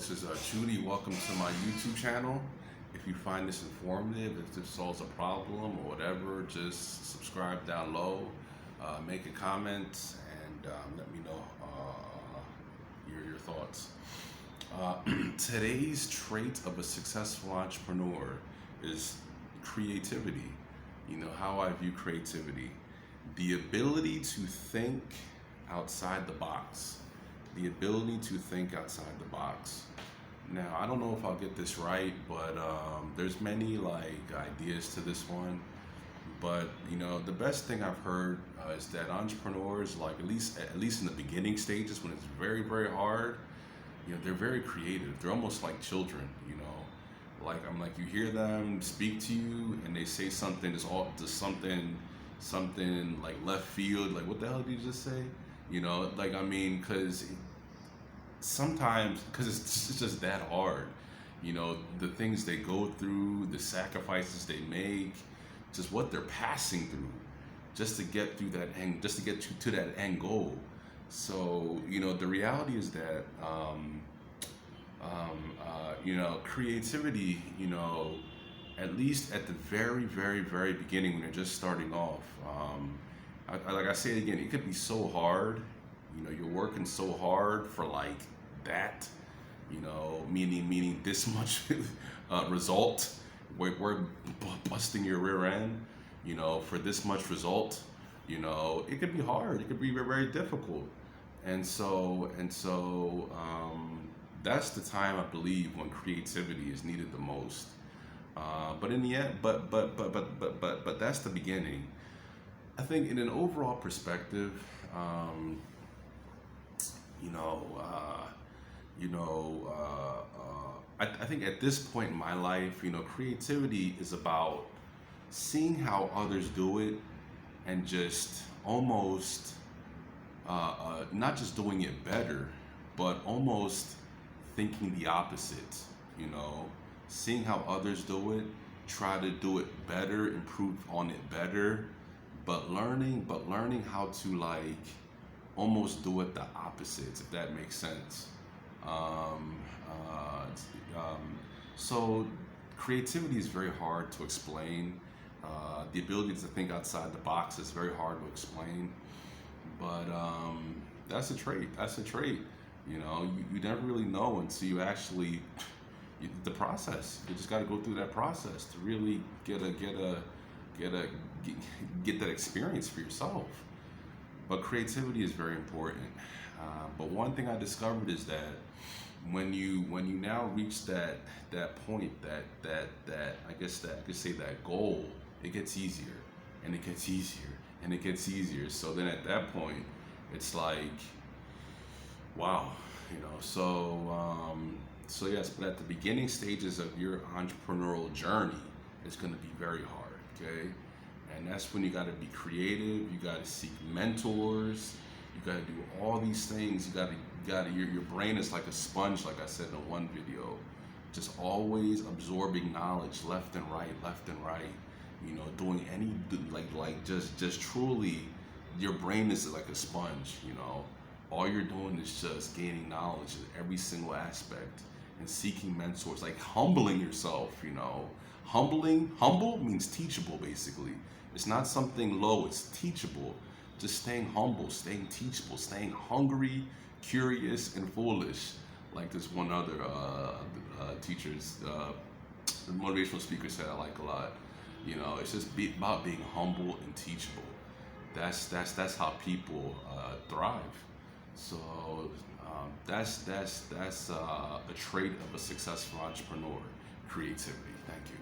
this is Judy. Welcome to my YouTube channel. If you find this informative, if this solves a problem or whatever, just subscribe down low, make a comment, and let me know your thoughts. Today's trait of a successful entrepreneur is creativity. You know how I view creativity: the ability to think outside the box. The ability to think outside the box. Now, I don't know if I'll get this right, but there's many ideas to this one. But the best thing I've heard is that entrepreneurs, at least in the beginning stages when it's very very hard, they're very creative. They're almost like children. You hear them speak to you and they say something just something like left field. Like, what the hell did you just say? Because sometimes, because it's just that hard, the things they go through, the sacrifices they make, just what they're passing through, just to get through that end, just to get to that end goal. So, the reality is that, creativity, at least at the very, very, very beginning when you're just starting off, like I say it again, it could be so hard. You're working so hard for that. Meaning this much result. We're busting your rear end. For this much result. It could be hard. It could be very, very difficult. And so that's the time I believe when creativity is needed the most. But in the end, but that's the beginning. I think in an overall perspective, I think at this point in my life, creativity is about seeing how others do it and just almost not just doing it better, but almost thinking the opposite. Seeing how others do it, try to do it better, improve on it better, but learning how to almost do it the opposite, if that makes sense. So creativity is very hard to explain. The ability to think outside the box is very hard to explain, but that's a trait. That's a trait. You never really know until you actually the process. You just got to go through that process to really get that experience for yourself. But creativity is very important. But one thing I discovered is that when you now reach that point, that I could say that goal, it gets easier and it gets easier and it gets easier. So then at that point, it's like, wow, So yes, but at the beginning stages of your entrepreneurial journey, it's going to be very hard. Okay. And that's when you got to be creative. You got to seek mentors. You got to do all these things. Your brain is like a sponge, like I said in one video, just always absorbing knowledge left and right, left and right. Doing any just truly, your brain is like a sponge. All you're doing is just gaining knowledge in every single aspect and seeking mentors, like humbling yourself. Humble means teachable, basically. It's not something low, it's teachable. Just staying humble, staying teachable, staying hungry, curious, and foolish. Like this one other teacher's, the motivational speaker said I like a lot. It's just about being humble and teachable. That's how people thrive. So that's a trait of a successful entrepreneur: creativity. Thank you.